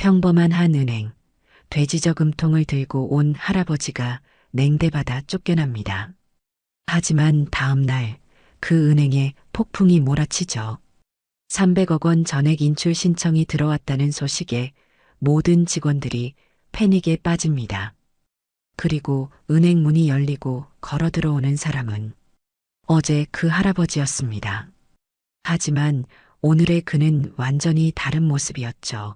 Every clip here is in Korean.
평범한 한 은행, 돼지 저금통을 들고 온 할아버지가 냉대받아 쫓겨납니다. 하지만 다음 날 그 은행에 폭풍이 몰아치죠. 300억 원 전액 인출 신청이 들어왔다는 소식에 모든 직원들이 패닉에 빠집니다. 그리고 은행 문이 열리고 걸어 들어오는 사람은 어제 그 할아버지였습니다. 하지만 오늘의 그는 완전히 다른 모습이었죠.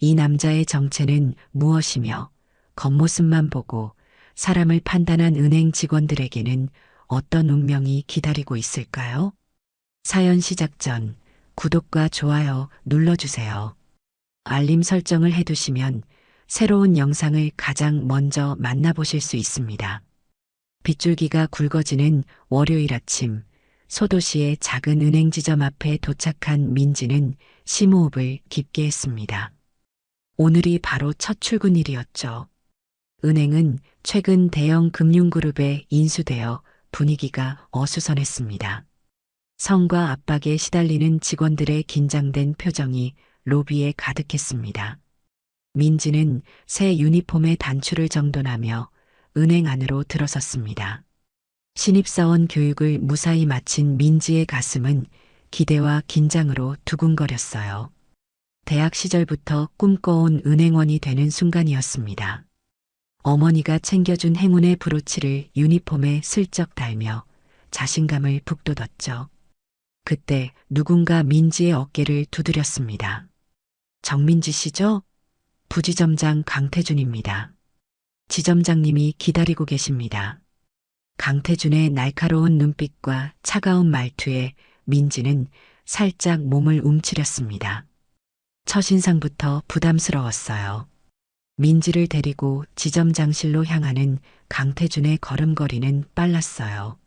이 남자의 정체는 무엇이며 겉모습만 보고 사람을 판단한 은행 직원들에게는 어떤 운명이 기다리고 있을까요? 사연 시작 전 구독과 좋아요 눌러주세요. 알림 설정을 해두시면 새로운 영상을 가장 먼저 만나보실 수 있습니다. 빗줄기가 굵어지는 월요일 아침, 소도시의 작은 은행 지점 앞에 도착한 민지는 심호흡을 깊게 했습니다. 오늘이 바로 첫 출근일이었죠. 은행은 최근 대형 금융그룹에 인수되어 분위기가 어수선했습니다. 성과 압박에 시달리는 직원들의 긴장된 표정이 로비에 가득했습니다. 민지는 새 유니폼의 단추를 정돈하며 은행 안으로 들어섰습니다. 신입사원 교육을 무사히 마친 민지의 가슴은 기대와 긴장으로 두근거렸어요. 대학 시절부터 꿈꿔온 은행원이 되는 순간이었습니다. 어머니가 챙겨준 행운의 브로치를 유니폼에 슬쩍 달며 자신감을 북돋웠죠. 그때 누군가 민지의 어깨를 두드렸습니다. 정민지 씨죠? 부지점장 강태준입니다. 지점장님이 기다리고 계십니다. 강태준의 날카로운 눈빛과 차가운 말투에 민지는 살짝 몸을 움츠렸습니다. 첫인상부터 부담스러웠어요. 민지를 데리고 지점장실로 향하는 강태준의 걸음걸이는 빨랐어요.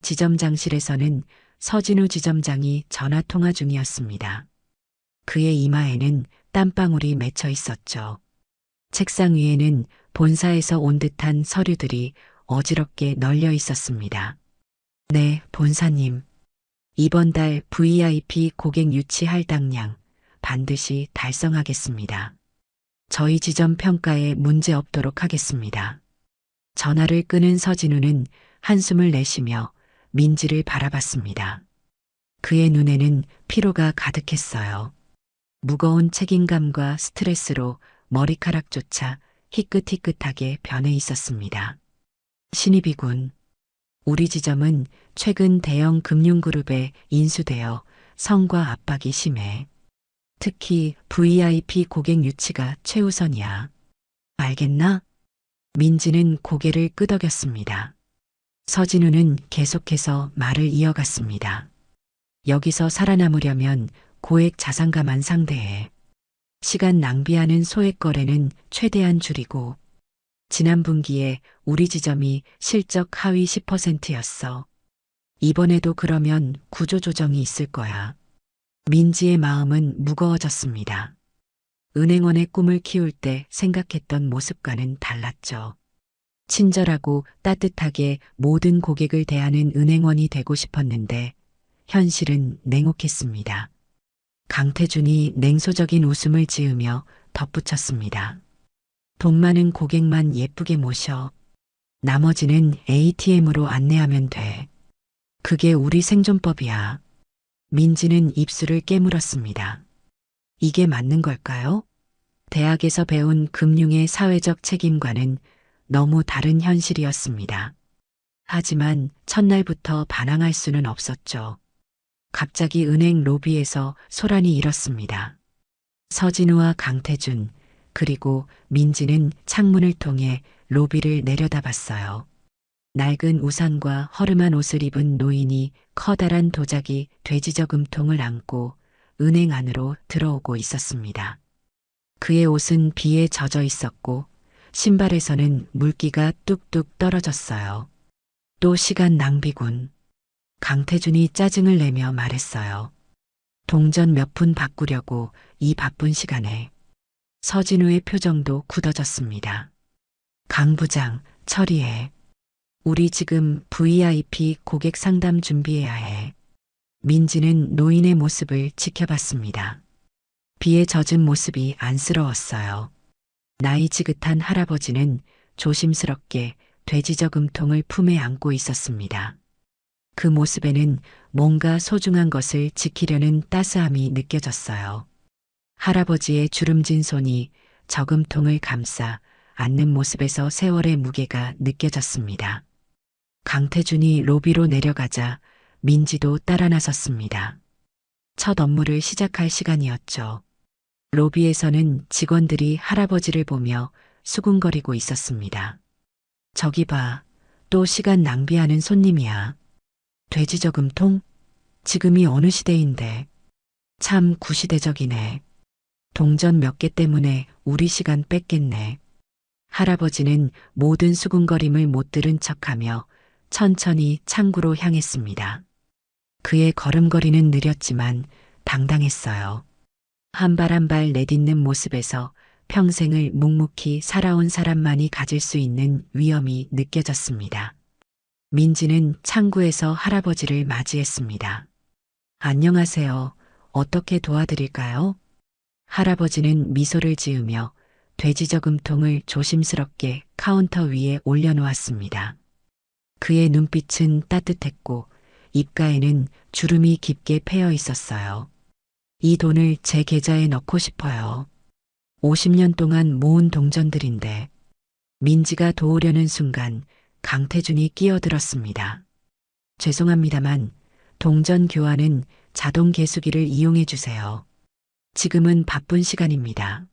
지점장실에서는 서진우 지점장이 전화통화 중이었습니다. 그의 이마에는 땀방울이 맺혀 있었죠. 책상 위에는 본사에서 온 듯한 서류들이 어지럽게 널려 있었습니다. 네, 본사님. 이번 달 VIP 고객 유치 할당량 반드시 달성하겠습니다. 저희 지점 평가에 문제 없도록 하겠습니다. 전화를 끄는 서진우는 한숨을 내쉬며 민지를 바라봤습니다. 그의 눈에는 피로가 가득했어요. 무거운 책임감과 스트레스로 머리카락조차 희끗희끗하게 변해 있었습니다. 신입이군. 우리 지점은 최근 대형 금융그룹에 인수되어 성과 압박이 심해. 특히 VIP 고객 유치가 최우선이야. 알겠나? 민지는 고개를 끄덕였습니다. 서진우는 계속해서 말을 이어갔습니다. 여기서 살아남으려면 고액 자산가만 상대해. 시간 낭비하는 소액 거래는 최대한 줄이고 지난 분기에 우리 지점이 실적 하위 10%였어. 이번에도 그러면 구조조정이 있을 거야. 민지의 마음은 무거워졌습니다. 은행원의 꿈을 키울 때 생각했던 모습과는 달랐죠. 친절하고 따뜻하게 모든 고객을 대하는 은행원이 되고 싶었는데 현실은 냉혹했습니다. 강태준이 냉소적인 웃음을 지으며 덧붙였습니다. 돈 많은 고객만 예쁘게 모셔. 나머지는 ATM으로 안내하면 돼. 그게 우리 생존법이야. 민지는 입술을 깨물었습니다. 이게 맞는 걸까요? 대학에서 배운 금융의 사회적 책임과는 너무 다른 현실이었습니다. 하지만 첫날부터 반항할 수는 없었죠. 갑자기 은행 로비에서 소란이 일었습니다. 서진우와 강태준, 그리고 민지는 창문을 통해 로비를 내려다봤어요. 낡은 우산과 허름한 옷을 입은 노인이 커다란 도자기 돼지 저금통을 안고 은행 안으로 들어오고 있었습니다. 그의 옷은 비에 젖어 있었고 신발에서는 물기가 뚝뚝 떨어졌어요. 또 시간 낭비군. 강태준이 짜증을 내며 말했어요. 동전 몇 푼 바꾸려고 이 바쁜 시간에. 서진우의 표정도 굳어졌습니다. 강 부장, 처리해. 우리 지금 VIP 고객 상담 준비해야 해. 민지는 노인의 모습을 지켜봤습니다. 비에 젖은 모습이 안쓰러웠어요. 나이 지긋한 할아버지는 조심스럽게 돼지 저금통을 품에 안고 있었습니다. 그 모습에는 뭔가 소중한 것을 지키려는 따스함이 느껴졌어요. 할아버지의 주름진 손이 저금통을 감싸 안는 모습에서 세월의 무게가 느껴졌습니다. 강태준이 로비로 내려가자 민지도 따라 나섰습니다. 첫 업무를 시작할 시간이었죠. 로비에서는 직원들이 할아버지를 보며 수군거리고 있었습니다. 저기 봐, 또 시간 낭비하는 손님이야. 돼지 저금통? 지금이 어느 시대인데. 참 구시대적이네. 동전 몇 개 때문에 우리 시간 뺏겠네. 할아버지는 모든 수군거림을 못 들은 척하며 천천히 창구로 향했습니다. 그의 걸음걸이는 느렸지만 당당했어요. 한 발 한 발 내딛는 모습에서 평생을 묵묵히 살아온 사람만이 가질 수 있는 위엄이 느껴졌습니다. 민지는 창구에서 할아버지를 맞이했습니다. 안녕하세요. 어떻게 도와드릴까요? 할아버지는 미소를 지으며 돼지 저금통을 조심스럽게 카운터 위에 올려놓았습니다. 그의 눈빛은 따뜻했고 입가에는 주름이 깊게 패여 있었어요. 이 돈을 제 계좌에 넣고 싶어요. 50년 동안 모은 동전들인데. 민지가 도우려는 순간 강태준이 끼어들었습니다. 죄송합니다만 동전 교환은 자동 계수기를 이용해 주세요. 지금은 바쁜 시간입니다.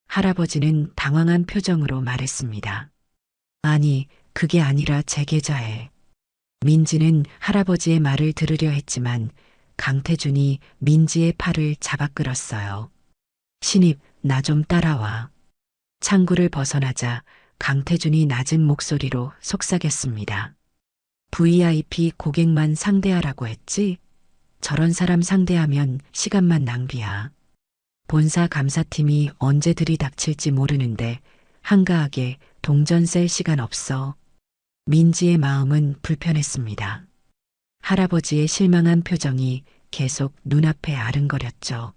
할아버지는 당황한 표정으로 말했습니다. 아니, 그게 아니라 제 계좌에. 민지는 할아버지의 말을 들으려 했지만 강태준이 민지의 팔을 잡아 끌었어요. 신입, 나 좀 따라와. 창구를 벗어나자 강태준이 낮은 목소리로 속삭였습니다. VIP 고객만 상대하라고 했지? 저런 사람 상대하면 시간만 낭비야. 본사 감사팀이 언제 들이닥칠지 모르는데 한가하게 동전 셀 시간 없어. 민지의 마음은 불편했습니다. 할아버지의 실망한 표정이 계속 눈앞에 아른거렸죠.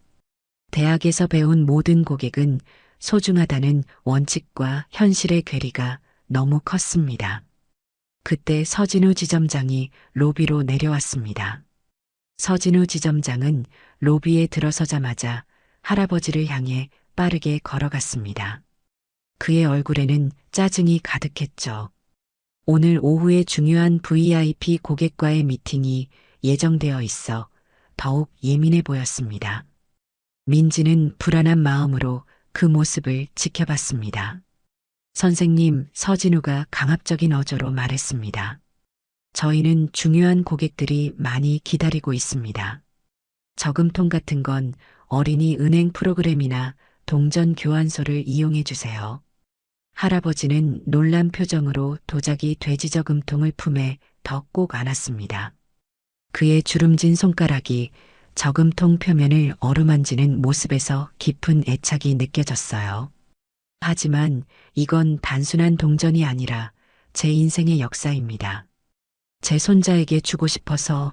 대학에서 배운 모든 고객은 소중하다는 원칙과 현실의 괴리가 너무 컸습니다. 그때 서진우 지점장이 로비로 내려왔습니다. 서진우 지점장은 로비에 들어서자마자 할아버지를 향해 빠르게 걸어갔습니다. 그의 얼굴에는 짜증이 가득했죠. 오늘 오후에 중요한 VIP 고객과의 미팅이 예정되어 있어 더욱 예민해 보였습니다. 민지는 불안한 마음으로 그 모습을 지켜봤습니다. 선생님, 서진우가 강압적인 어조로 말했습니다. 저희는 중요한 고객들이 많이 기다리고 있습니다. 저금통 같은 건 어린이 은행 프로그램이나 동전 교환소를 이용해 주세요. 할아버지는 놀란 표정으로 도자기 돼지 저금통을 품에 더 꼭 안았습니다. 그의 주름진 손가락이 저금통 표면을 어루만지는 모습에서 깊은 애착이 느껴졌어요. 하지만 이건 단순한 동전이 아니라 제 인생의 역사입니다. 제 손자에게 주고 싶어서.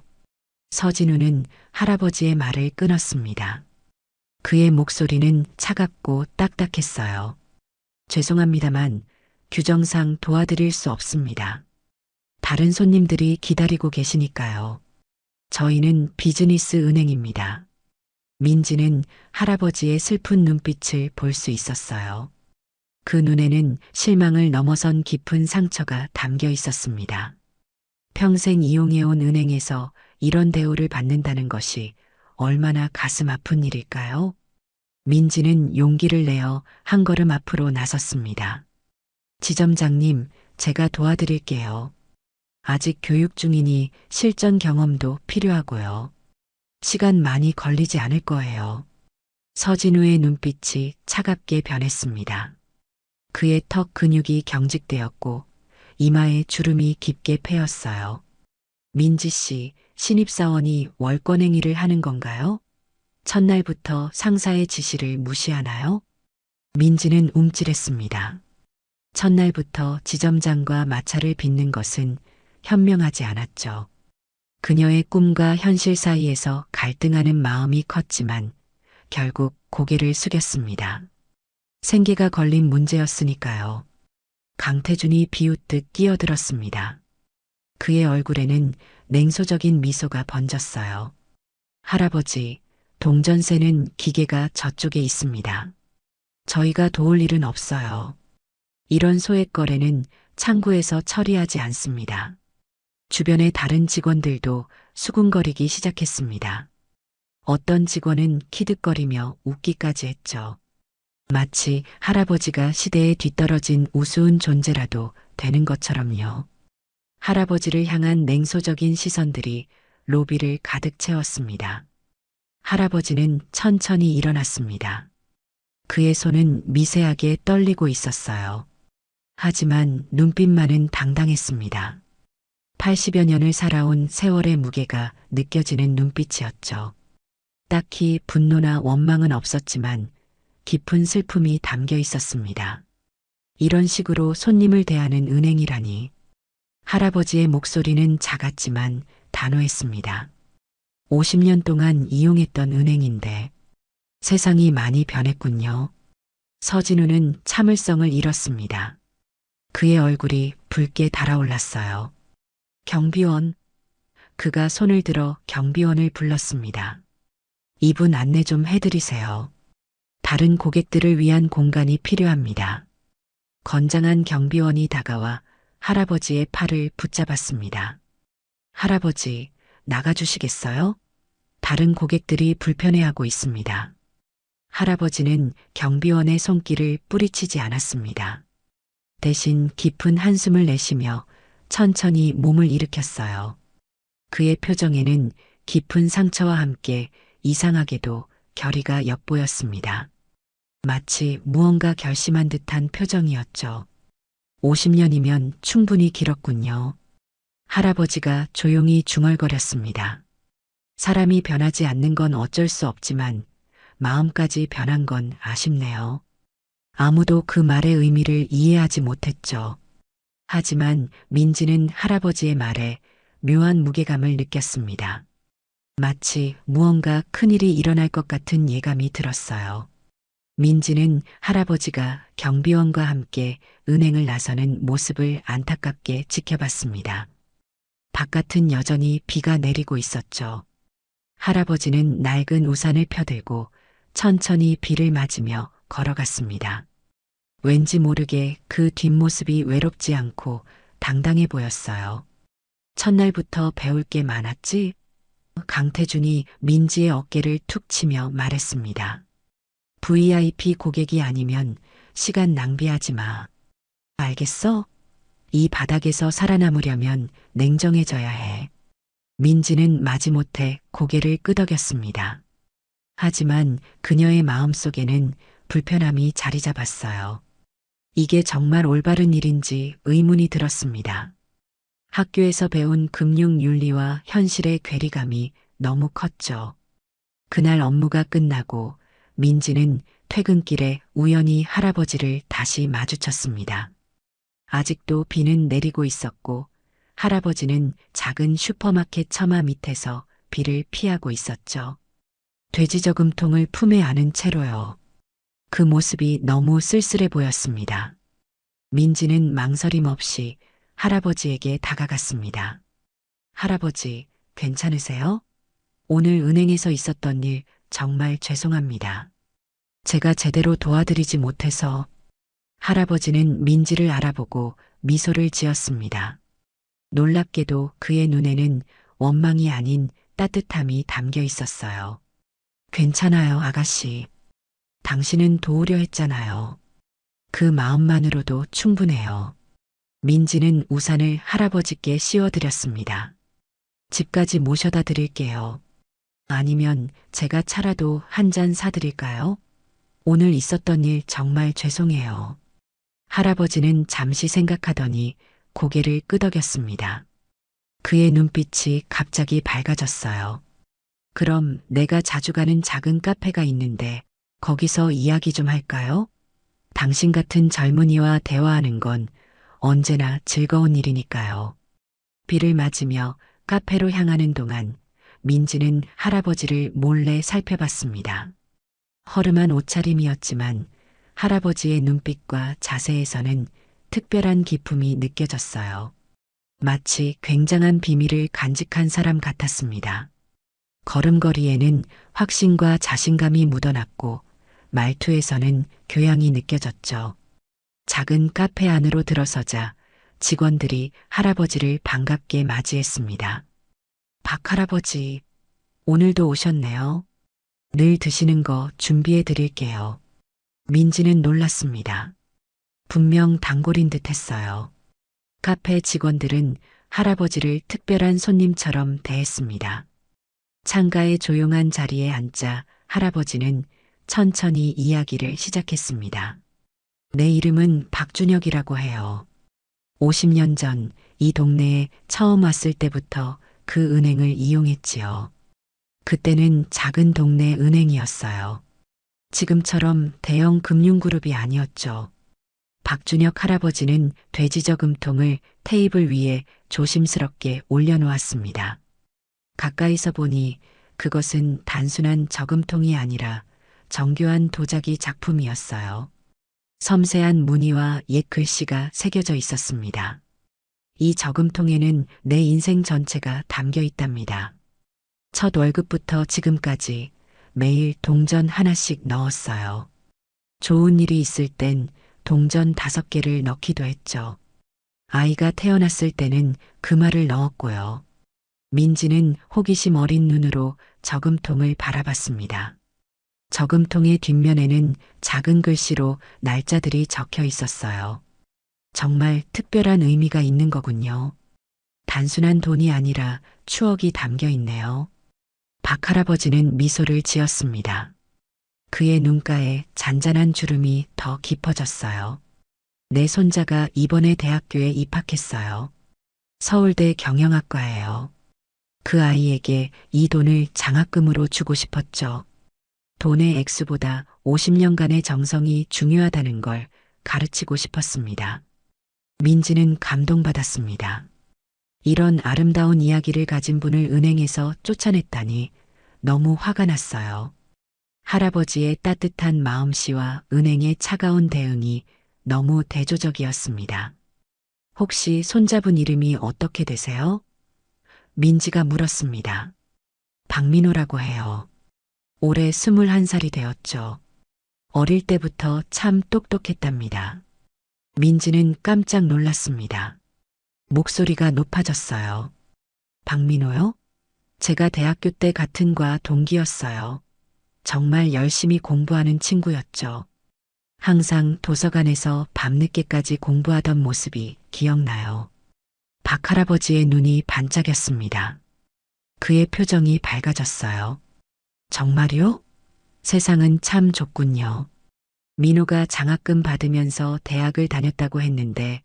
서진우는 할아버지의 말을 끊었습니다. 그의 목소리는 차갑고 딱딱했어요. 죄송합니다만 규정상 도와드릴 수 없습니다. 다른 손님들이 기다리고 계시니까요. 저희는 비즈니스 은행입니다. 민지는 할아버지의 슬픈 눈빛을 볼 수 있었어요. 그 눈에는 실망을 넘어선 깊은 상처가 담겨 있었습니다. 평생 이용해온 은행에서 이런 대우를 받는다는 것이 얼마나 가슴 아픈 일일까요? 민지는 용기를 내어 한 걸음 앞으로 나섰습니다. 지점장님, 제가 도와드릴게요. 아직 교육 중이니 실전 경험도 필요하고요. 시간 많이 걸리지 않을 거예요. 서진우의 눈빛이 차갑게 변했습니다. 그의 턱 근육이 경직되었고 이마에 주름이 깊게 패였어요. 민지 씨, 신입사원이 월권행위를 하는 건가요? 첫날부터 상사의 지시를 무시하나요? 민지는 움찔했습니다. 첫날부터 지점장과 마찰을 빚는 것은 현명하지 않았죠. 그녀의 꿈과 현실 사이에서 갈등하는 마음이 컸지만 결국 고개를 숙였습니다. 생계가 걸린 문제였으니까요. 강태준이 비웃듯 끼어들었습니다. 그의 얼굴에는 냉소적인 미소가 번졌어요. 할아버지, 동전세는 기계가 저쪽에 있습니다. 저희가 도울 일은 없어요. 이런 소액 거래는 창구에서 처리하지 않습니다. 주변의 다른 직원들도 수군거리기 시작했습니다. 어떤 직원은 키득거리며 웃기까지 했죠. 마치 할아버지가 시대에 뒤떨어진 우스운 존재라도 되는 것처럼요. 할아버지를 향한 냉소적인 시선들이 로비를 가득 채웠습니다. 할아버지는 천천히 일어났습니다. 그의 손은 미세하게 떨리고 있었어요. 하지만 눈빛만은 당당했습니다. 80여 년을 살아온 세월의 무게가 느껴지는 눈빛이었죠. 딱히 분노나 원망은 없었지만 깊은 슬픔이 담겨 있었습니다. 이런 식으로 손님을 대하는 은행이라니. 할아버지의 목소리는 작았지만 단호했습니다. 50년 동안 이용했던 은행인데 세상이 많이 변했군요. 서진우는 참을성을 잃었습니다. 그의 얼굴이 붉게 달아올랐어요. 경비원. 그가 손을 들어 경비원을 불렀습니다. 이분 안내 좀 해드리세요. 다른 고객들을 위한 공간이 필요합니다. 건장한 경비원이 다가와 할아버지의 팔을 붙잡았습니다. 할아버지, 나가주시겠어요? 다른 고객들이 불편해하고 있습니다. 할아버지는 경비원의 손길을 뿌리치지 않았습니다. 대신 깊은 한숨을 내쉬며 천천히 몸을 일으켰어요. 그의 표정에는 깊은 상처와 함께 이상하게도 결의가 엿보였습니다. 마치 무언가 결심한 듯한 표정이었죠. 50년이면 충분히 길었군요. 할아버지가 조용히 중얼거렸습니다. 사람이 변하지 않는 건 어쩔 수 없지만 마음까지 변한 건 아쉽네요. 아무도 그 말의 의미를 이해하지 못했죠. 하지만 민지는 할아버지의 말에 묘한 무게감을 느꼈습니다. 마치 무언가 큰일이 일어날 것 같은 예감이 들었어요. 민지는 할아버지가 경비원과 함께 은행을 나서는 모습을 안타깝게 지켜봤습니다. 바깥은 여전히 비가 내리고 있었죠. 할아버지는 낡은 우산을 펴들고 천천히 비를 맞으며 걸어갔습니다. 왠지 모르게 그 뒷모습이 외롭지 않고 당당해 보였어요. 첫날부터 배울 게 많았지? 강태준이 민지의 어깨를 툭 치며 말했습니다. VIP 고객이 아니면 시간 낭비하지 마. 알겠어? 이 바닥에서 살아남으려면 냉정해져야 해. 민지는 마지못해 고개를 끄덕였습니다. 하지만 그녀의 마음속에는 불편함이 자리 잡았어요. 이게 정말 올바른 일인지 의문이 들었습니다. 학교에서 배운 금융 윤리와 현실의 괴리감이 너무 컸죠. 그날 업무가 끝나고 민지는 퇴근길에 우연히 할아버지를 다시 마주쳤습니다. 아직도 비는 내리고 있었고 할아버지는 작은 슈퍼마켓 처마 밑에서 비를 피하고 있었죠. 돼지 저금통을 품에 안은 채로요. 그 모습이 너무 쓸쓸해 보였습니다. 민지는 망설임 없이 할아버지에게 다가갔습니다. 할아버지, 괜찮으세요? 오늘 은행에서 있었던 일 정말 죄송합니다. 제가 제대로 도와드리지 못해서. 할아버지는 민지를 알아보고 미소를 지었습니다. 놀랍게도 그의 눈에는 원망이 아닌 따뜻함이 담겨 있었어요. 괜찮아요, 아가씨. 당신은 도우려 했잖아요. 그 마음만으로도 충분해요. 민지는 우산을 할아버지께 씌워드렸습니다. 집까지 모셔다 드릴게요. 아니면 제가 차라도 한 잔 사드릴까요? 오늘 있었던 일 정말 죄송해요. 할아버지는 잠시 생각하더니 고개를 끄덕였습니다. 그의 눈빛이 갑자기 밝아졌어요. 그럼 내가 자주 가는 작은 카페가 있는데 거기서 이야기 좀 할까요? 당신 같은 젊은이와 대화하는 건 언제나 즐거운 일이니까요. 비를 맞으며 카페로 향하는 동안 민지는 할아버지를 몰래 살펴봤습니다. 허름한 옷차림이었지만 할아버지의 눈빛과 자세에서는 특별한 기품이 느껴졌어요. 마치 굉장한 비밀을 간직한 사람 같았습니다. 걸음걸이에는 확신과 자신감이 묻어났고 말투에서는 교양이 느껴졌죠. 작은 카페 안으로 들어서자 직원들이 할아버지를 반갑게 맞이했습니다. 박 할아버지, 오늘도 오셨네요. 늘 드시는 거 준비해 드릴게요. 민지는 놀랐습니다. 분명 단골인 듯 했어요. 카페 직원들은 할아버지를 특별한 손님처럼 대했습니다. 창가의 조용한 자리에 앉자 할아버지는 천천히 이야기를 시작했습니다. 내 이름은 박준혁이라고 해요. 50년 전 이 동네에 처음 왔을 때부터 그 은행을 이용했지요. 그때는 작은 동네 은행이었어요. 지금처럼 대형 금융그룹이 아니었죠. 박준혁 할아버지는 돼지 저금통을 테이블 위에 조심스럽게 올려놓았습니다. 가까이서 보니 그것은 단순한 저금통이 아니라 정교한 도자기 작품이었어요. 섬세한 무늬와 옛 글씨가 새겨져 있었습니다. 이 저금통에는 내 인생 전체가 담겨 있답니다. 첫 월급부터 지금까지 매일 동전 하나씩 넣었어요. 좋은 일이 있을 땐 동전 5개를 넣기도 했죠. 아이가 태어났을 때는 금화를 넣었고요. 민지는 호기심 어린 눈으로 저금통을 바라봤습니다. 저금통의 뒷면에는 작은 글씨로 날짜들이 적혀 있었어요. 정말 특별한 의미가 있는 거군요. 단순한 돈이 아니라 추억이 담겨 있네요. 박 할아버지는 미소를 지었습니다. 그의 눈가에 잔잔한 주름이 더 깊어졌어요. 내 손자가 이번에 대학교에 입학했어요. 서울대 경영학과예요. 그 아이에게 이 돈을 장학금으로 주고 싶었죠. 돈의 액수보다 50년간의 정성이 중요하다는 걸 가르치고 싶었습니다. 민지는 감동받았습니다. 이런 아름다운 이야기를 가진 분을 은행에서 쫓아냈다니 너무 화가 났어요. 할아버지의 따뜻한 마음씨와 은행의 차가운 대응이 너무 대조적이었습니다. 혹시 손자분 이름이 어떻게 되세요? 민지가 물었습니다. 박민호라고 해요. 올해 21살이 되었죠. 어릴 때부터 참 똑똑했답니다. 민지는 깜짝 놀랐습니다. 목소리가 높아졌어요. 박민호요? 제가 대학교 때 같은 과 동기였어요. 정말 열심히 공부하는 친구였죠. 항상 도서관에서 밤늦게까지 공부하던 모습이 기억나요. 박 할아버지의 눈이 반짝였습니다. 그의 표정이 밝아졌어요. 정말요? 세상은 참 좁군요. 민호가 장학금 받으면서 대학을 다녔다고 했는데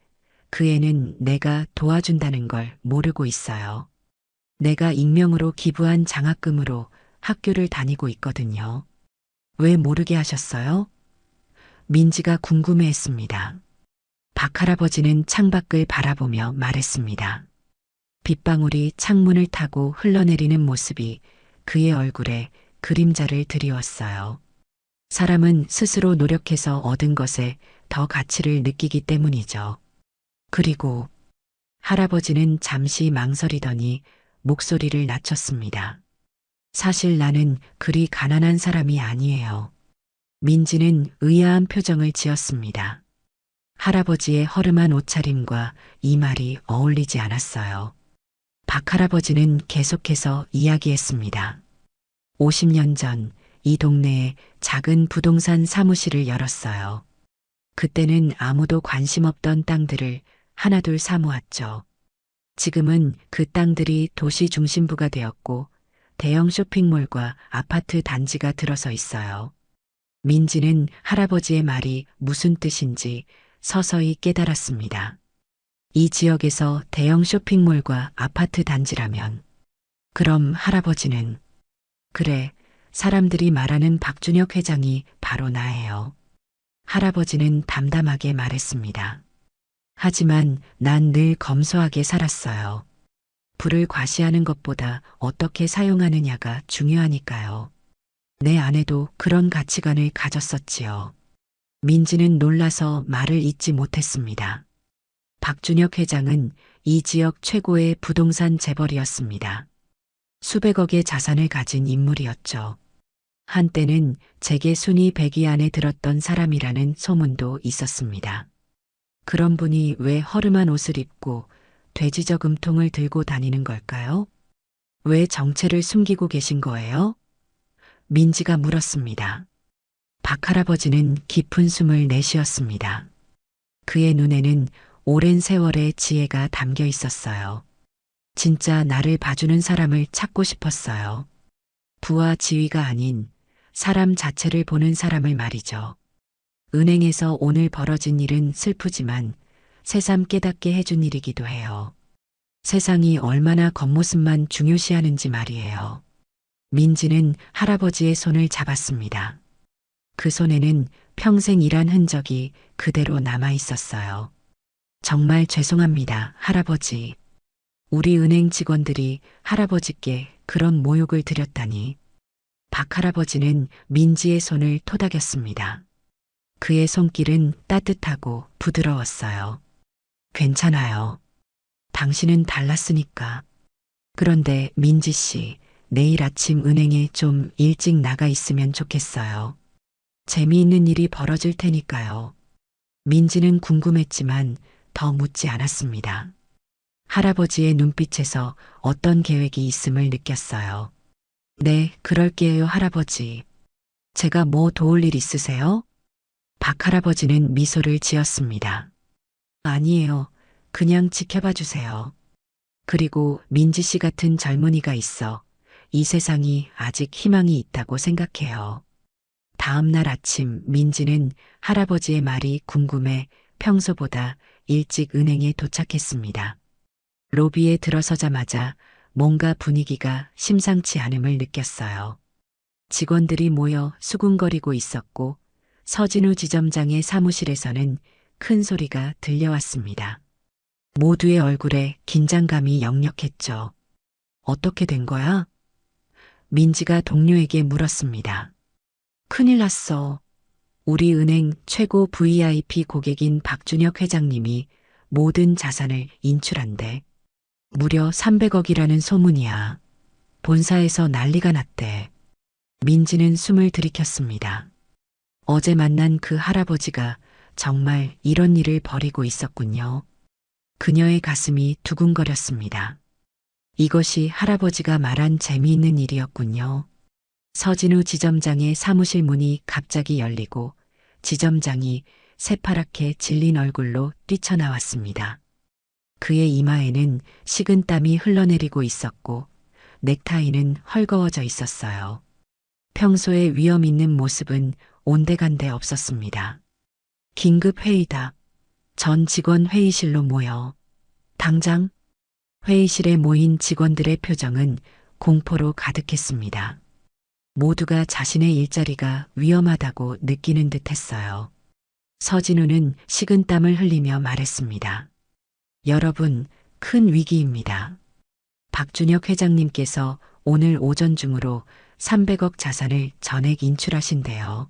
그 애는 내가 도와준다는 걸 모르고 있어요. 내가 익명으로 기부한 장학금으로 학교를 다니고 있거든요. 왜 모르게 하셨어요? 민지가 궁금해했습니다. 박 할아버지는 창밖을 바라보며 말했습니다. 빗방울이 창문을 타고 흘러내리는 모습이 그의 얼굴에 그림자를 드리웠어요. 사람은 스스로 노력해서 얻은 것에 더 가치를 느끼기 때문이죠. 그리고 할아버지는 잠시 망설이더니 목소리를 낮췄습니다. 사실 나는 그리 가난한 사람이 아니에요. 민지는 의아한 표정을 지었습니다. 할아버지의 허름한 옷차림과 이 말이 어울리지 않았어요. 박 할아버지는 계속해서 이야기했습니다. 50년 전 이 동네에 작은 부동산 사무실을 열었어요. 그때는 아무도 관심 없던 땅들을 하나둘 사모았죠. 지금은 그 땅들이 도시 중심부가 되었고 대형 쇼핑몰과 아파트 단지가 들어서 있어요. 민지는 할아버지의 말이 무슨 뜻인지 서서히 깨달았습니다. 이 지역에서 대형 쇼핑몰과 아파트 단지라면 그럼 할아버지는 그래, 사람들이 말하는 박준혁 회장이 바로 나예요. 할아버지는 담담하게 말했습니다. 하지만 난 늘 검소하게 살았어요. 불을 과시하는 것보다 어떻게 사용하느냐가 중요하니까요. 내 아내도 그런 가치관을 가졌었지요. 민지는 놀라서 말을 잇지 못했습니다. 박준혁 회장은 이 지역 최고의 부동산 재벌이었습니다. 수백억의 자산을 가진 인물이었죠. 한때는 재계 순위 100위 안에 들었던 사람이라는 소문도 있었습니다. 그런 분이 왜 허름한 옷을 입고 돼지 저금통을 들고 다니는 걸까요? 왜 정체를 숨기고 계신 거예요? 민지가 물었습니다. 박 할아버지는 깊은 숨을 내쉬었습니다. 그의 눈에는 오랜 세월의 지혜가 담겨 있었어요. 진짜 나를 봐주는 사람을 찾고 싶었어요. 부와 지위가 아닌 사람 자체를 보는 사람을 말이죠. 은행에서 오늘 벌어진 일은 슬프지만 새삼 깨닫게 해준 일이기도 해요. 세상이 얼마나 겉모습만 중요시하는지 말이에요. 민지는 할아버지의 손을 잡았습니다. 그 손에는 평생 일한 흔적이 그대로 남아 있었어요. 정말 죄송합니다, 할아버지. 우리 은행 직원들이 할아버지께 그런 모욕을 드렸다니. 박 할아버지는 민지의 손을 토닥였습니다. 그의 손길은 따뜻하고 부드러웠어요. 괜찮아요. 당신은 달랐으니까. 그런데 민지 씨, 내일 아침 은행에 좀 일찍 나가 있으면 좋겠어요. 재미있는 일이 벌어질 테니까요. 민지는 궁금했지만 더 묻지 않았습니다. 할아버지의 눈빛에서 어떤 계획이 있음을 느꼈어요. 네, 그럴게요, 할아버지. 제가 뭐 도울 일 있으세요? 박 할아버지는 미소를 지었습니다. 아니에요. 그냥 지켜봐 주세요. 그리고 민지 씨 같은 젊은이가 있어 이 세상이 아직 희망이 있다고 생각해요. 다음 날 아침 민지는 할아버지의 말이 궁금해 평소보다 일찍 은행에 도착했습니다. 로비에 들어서자마자 뭔가 분위기가 심상치 않음을 느꼈어요. 직원들이 모여 수군거리고 있었고 서진우 지점장의 사무실에서는 큰 소리가 들려왔습니다. 모두의 얼굴에 긴장감이 역력했죠. 어떻게 된 거야? 민지가 동료에게 물었습니다. 큰일 났어. 우리 은행 최고 VIP 고객인 박준혁 회장님이 모든 자산을 인출한대. 무려 300억이라는 소문이야. 본사에서 난리가 났대. 민지는 숨을 들이켰습니다. 어제 만난 그 할아버지가 정말 이런 일을 벌이고 있었군요. 그녀의 가슴이 두근거렸습니다. 이것이 할아버지가 말한 재미있는 일이었군요. 서진우 지점장의 사무실 문이 갑자기 열리고 지점장이 새파랗게 질린 얼굴로 뛰쳐나왔습니다. 그의 이마에는 식은땀이 흘러내리고 있었고 넥타이는 헐거워져 있었어요. 평소에 위험 있는 모습은 온데간데 없었습니다. 긴급 회의다. 전 직원 회의실로 모여. 당장. 회의실에 모인 직원들의 표정은 공포로 가득했습니다. 모두가 자신의 일자리가 위험하다고 느끼는 듯 했어요. 서진우는 식은땀을 흘리며 말했습니다. 여러분, 큰 위기입니다. 박준혁 회장님께서 오늘 오전 중으로 300억 자산을 전액 인출하신대요.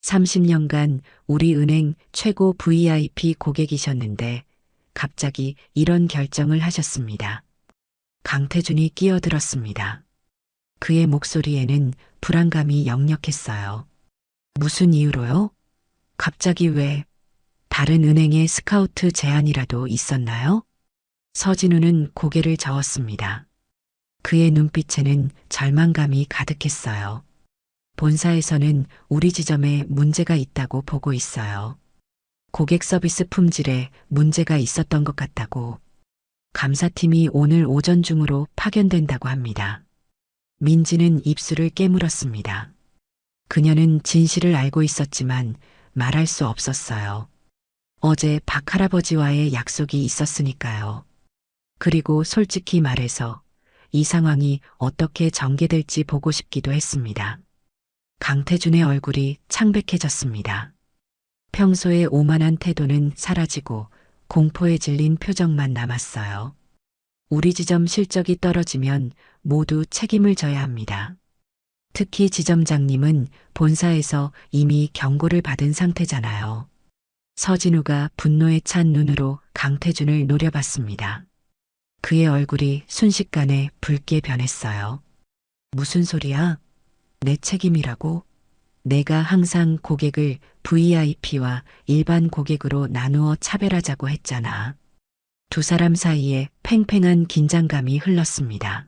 30년간 우리 은행 최고 VIP 고객이셨는데 갑자기 이런 결정을 하셨습니다. 강태준이 끼어들었습니다. 그의 목소리에는 불안감이 역력했어요. 무슨 이유로요? 갑자기 왜? 다른 은행의 스카우트 제안이라도 있었나요? 서진우는 고개를 저었습니다. 그의 눈빛에는 절망감이 가득했어요. 본사에서는 우리 지점에 문제가 있다고 보고 있어요. 고객 서비스 품질에 문제가 있었던 것 같다고. 감사팀이 오늘 오전 중으로 파견된다고 합니다. 민지는 입술을 깨물었습니다. 그녀는 진실을 알고 있었지만 말할 수 없었어요. 어제 박 할아버지와의 약속이 있었으니까요. 그리고 솔직히 말해서 이 상황이 어떻게 전개될지 보고 싶기도 했습니다. 강태준의 얼굴이 창백해졌습니다. 평소의 오만한 태도는 사라지고 공포에 질린 표정만 남았어요. 우리 지점 실적이 떨어지면 모두 책임을 져야 합니다. 특히 지점장님은 본사에서 이미 경고를 받은 상태잖아요. 서진우가 분노에 찬 눈으로 강태준을 노려봤습니다. 그의 얼굴이 순식간에 붉게 변했어요. 무슨 소리야? 내 책임이라고? 내가 항상 고객을 VIP와 일반 고객으로 나누어 차별하자고 했잖아. 두 사람 사이에 팽팽한 긴장감이 흘렀습니다.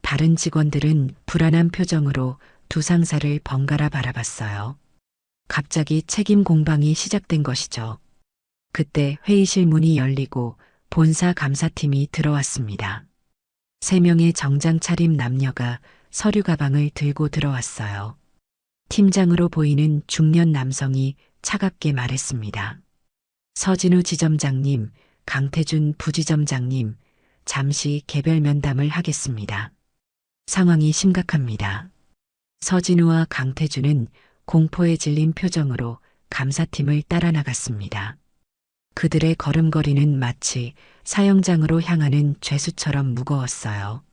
다른 직원들은 불안한 표정으로 두 상사를 번갈아 바라봤어요. 갑자기 책임 공방이 시작된 것이죠. 그때 회의실 문이 열리고 본사 감사팀이 들어왔습니다. 3명의 정장 차림 남녀가 서류 가방을 들고 들어왔어요. 팀장으로 보이는 중년 남성이 차갑게 말했습니다. 서진우 지점장님, 강태준 부지점장님, 잠시 개별 면담을 하겠습니다. 상황이 심각합니다. 서진우와 강태준은 공포에 질린 표정으로 감사팀을 따라 나갔습니다. 그들의 걸음걸이는 마치 사형장으로 향하는 죄수처럼 무거웠어요.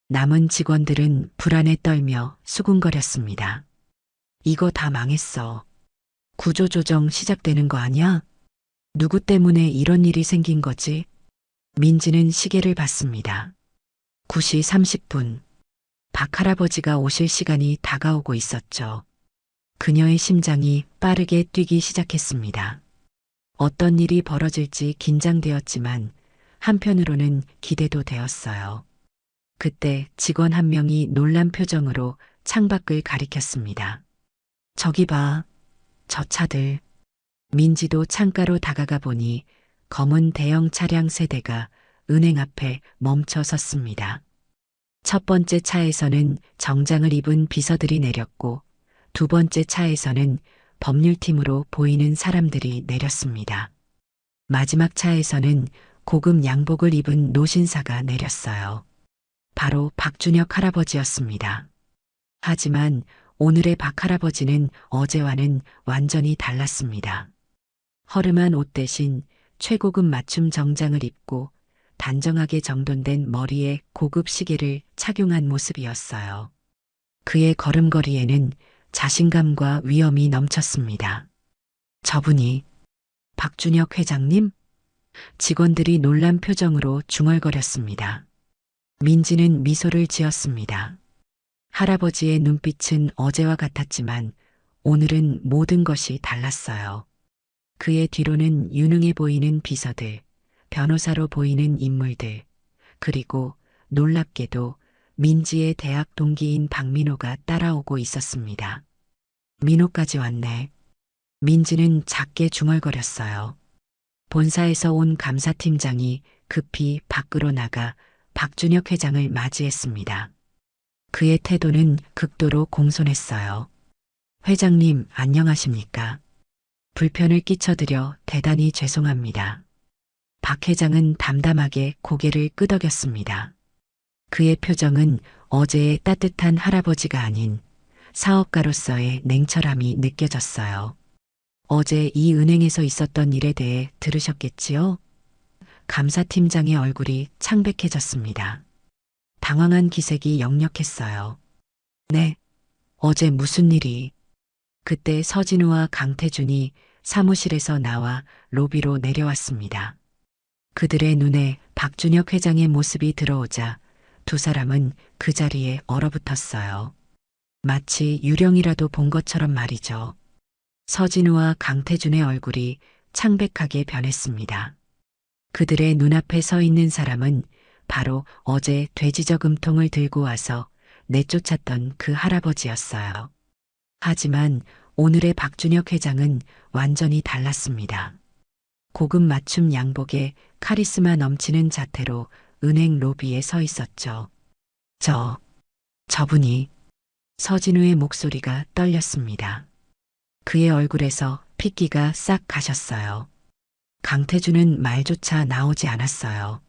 남은 직원들은 불안에 떨며 수군거렸습니다. 이거 다 망했어. 구조조정 시작되는 거 아니야? 누구 때문에 이런 일이 생긴 거지? 민지는 시계를 봤습니다. 9시 30분. 박할아버지가 오실 시간이 다가오고 있었죠. 그녀의 심장이 빠르게 뛰기 시작했습니다. 어떤 일이 벌어질지 긴장되었지만 한편으로는 기대도 되었어요. 그때 직원 한 명이 놀란 표정으로 창밖을 가리켰습니다. 저기 봐, 저 차들. 민지도 창가로 다가가 보니 검은 대형 차량 3대가 은행 앞에 멈춰 섰습니다. 첫 번째 차에서는 정장을 입은 비서들이 내렸고 두 번째 차에서는 법률팀으로 보이는 사람들이 내렸습니다. 마지막 차에서는 고급 양복을 입은 노신사가 내렸어요. 바로 박준혁 할아버지였습니다. 하지만 오늘의 박 할아버지는 어제와는 완전히 달랐습니다. 허름한 옷 대신 최고급 맞춤 정장을 입고 단정하게 정돈된 머리에 고급 시계를 착용한 모습이었어요. 그의 걸음걸이에는 자신감과 위엄이 넘쳤습니다. 저분이 박준혁 회장님? 직원들이 놀란 표정으로 중얼거렸습니다. 민지는 미소를 지었습니다. 할아버지의 눈빛은 어제와 같았지만 오늘은 모든 것이 달랐어요. 그의 뒤로는 유능해 보이는 비서들, 변호사로 보이는 인물들, 그리고 놀랍게도 민지의 대학 동기인 박민호가 따라오고 있었습니다. 민호까지 왔네. 민지는 작게 중얼거렸어요. 본사에서 온 감사팀장이 급히 밖으로 나가 박준혁 회장을 맞이했습니다. 그의 태도는 극도로 공손했어요. 회장님, 안녕하십니까? 불편을 끼쳐드려 대단히 죄송합니다. 박 회장은 담담하게 고개를 끄덕였습니다. 그의 표정은 어제의 따뜻한 할아버지가 아닌 사업가로서의 냉철함이 느껴졌어요. 어제 이 은행에서 있었던 일에 대해 들으셨겠지요? 감사팀장의 얼굴이 창백해졌습니다. 당황한 기색이 역력했어요. 네, 어제 무슨 일이? 그때 서진우와 강태준이 사무실에서 나와 로비로 내려왔습니다. 그들의 눈에 박준혁 회장의 모습이 들어오자 두 사람은 그 자리에 얼어붙었어요. 마치 유령이라도 본 것처럼 말이죠. 서진우와 강태준의 얼굴이 창백하게 변했습니다. 그들의 눈앞에 서 있는 사람은 바로 어제 돼지저금통을 들고 와서 내쫓았던 그 할아버지였어요. 하지만 오늘의 박준혁 회장은 완전히 달랐습니다. 고급 맞춤 양복에 카리스마 넘치는 자태로 은행 로비에 서 있었죠. 저분이. 서진우의 목소리가 떨렸습니다. 그의 얼굴에서 핏기가 싹 가셨어요. 강태준은 말조차 나오지 않았어요.